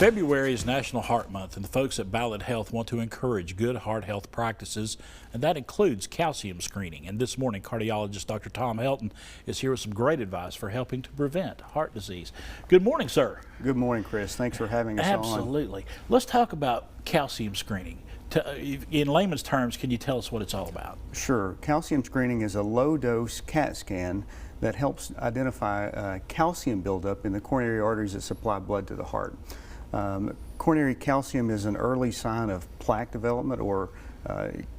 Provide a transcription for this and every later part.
February is National Heart Month, and the folks at Ballad Health want to encourage good heart health practices, and that includes calcium screening. And this morning, cardiologist Dr. Tom Helton is here with some great advice for helping to prevent heart disease. Good morning, sir. Good morning, Chris. Thanks for having us on. Absolutely. Let's talk about calcium screening. In layman's terms, can you tell us what it's all about? Sure. Calcium screening is a low-dose CAT scan that helps identify calcium buildup in the coronary arteries that supply blood to the heart. Coronary calcium is an early sign of plaque development, or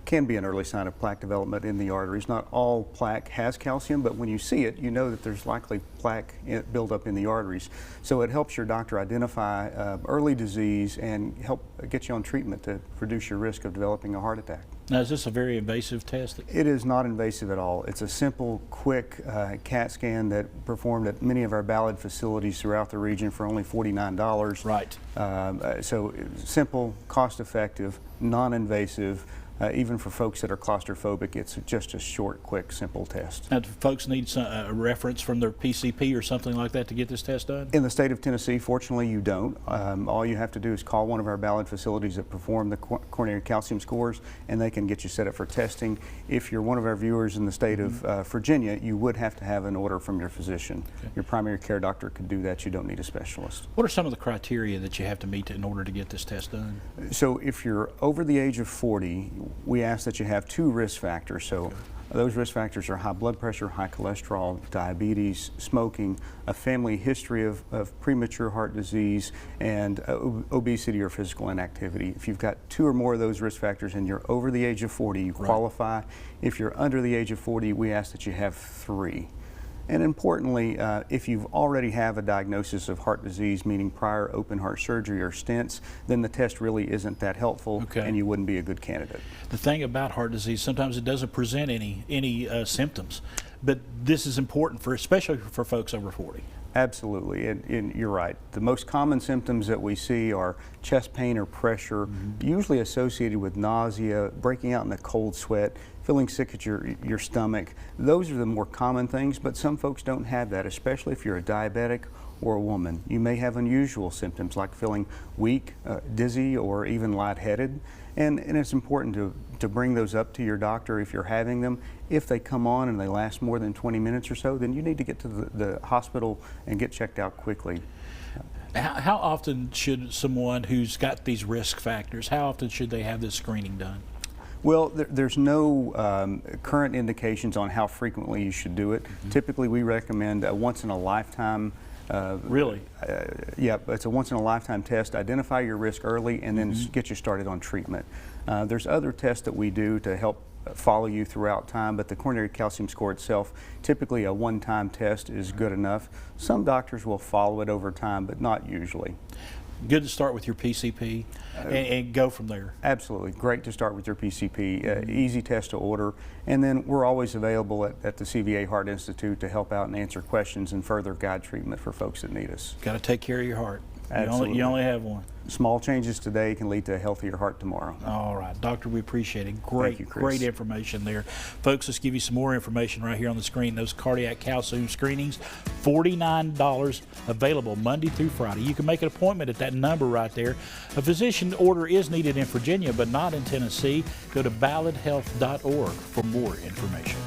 can be an early sign of plaque development in the arteries. Not all plaque has calcium, but when you see it, you know that there's likely plaque buildup in the arteries. So it helps your doctor identify early disease and help get you on treatment to reduce your risk of developing a heart attack. Now, is this a very invasive test? It is not invasive at all. It's a simple, quick CAT scan that performed at many of our Ballad facilities throughout the region for only $49. Right. So simple, cost-effective, non-invasive. Even for folks that are claustrophobic, it's just a short, quick, simple test. Now, do folks need a reference from their PCP or something like that to get this test done? In the state of Tennessee, fortunately, you don't. All you have to do is call one of our Ballad facilities that perform the coronary calcium scores, and they can get you set up for testing. If you're one of our viewers in the state of Virginia, you would have to have an order from your physician. Okay. Your primary care doctor could do that. You don't need a specialist. What are some of the criteria that you have to meet in order to get this test done? So if you're over the age of 40, we ask that you have two risk factors. So those risk factors are high blood pressure, high cholesterol, diabetes, smoking, a family history of premature heart disease, and obesity or physical inactivity. If you've got two or more of those risk factors and you're over the age of 40, you qualify. Right. If you're under the age of 40, we ask that you have three. And importantly, if you already have a diagnosis of heart disease, meaning prior open heart surgery or stents, then the test really isn't that helpful, and you wouldn't be a good candidate. The thing about heart disease, sometimes it doesn't present any symptoms, but this is important especially for folks over 40. Absolutely, and you're right. The most common symptoms that we see are chest pain or pressure, usually associated with nausea, breaking out in a cold sweat, feeling sick at your stomach. Those are the more common things, but some folks don't have that, especially if you're a diabetic or a woman. You may have unusual symptoms like feeling weak, dizzy, or even lightheaded. And it's important to bring those up to your doctor if you're having them. If they come on and they last more than 20 minutes or so, then you need to get to the hospital and get checked out quickly. How often should someone who's got these risk factors, how often should they have this screening done? Well, there's no current indications on how frequently you should do it. Typically, we recommend a once-in-a-lifetime. Really? Yeah, it's a once-in-a-lifetime test. Identify your risk early and then get you started on treatment. There's other tests that we do to help follow you throughout time, but the coronary calcium score itself, typically a one-time test is good enough. Some doctors will follow it over time, but not usually. Good to start with your PCP and go from there. Absolutely. Great to start with your PCP. Easy test to order. And then we're always available at the CVA Heart Institute to help out and answer questions and further guide treatment for folks that need us. Got to take care of your heart. Absolutely. You only have one. Small changes today can lead to a healthier heart tomorrow. All right, Doctor, we appreciate it. Great information there. Folks, let's give you some more information right here on the screen. Those cardiac calcium screenings, $49 available Monday through Friday. You can make an appointment at that number right there. A physician order is needed in Virginia, but not in Tennessee. Go to balladhealth.org for more information.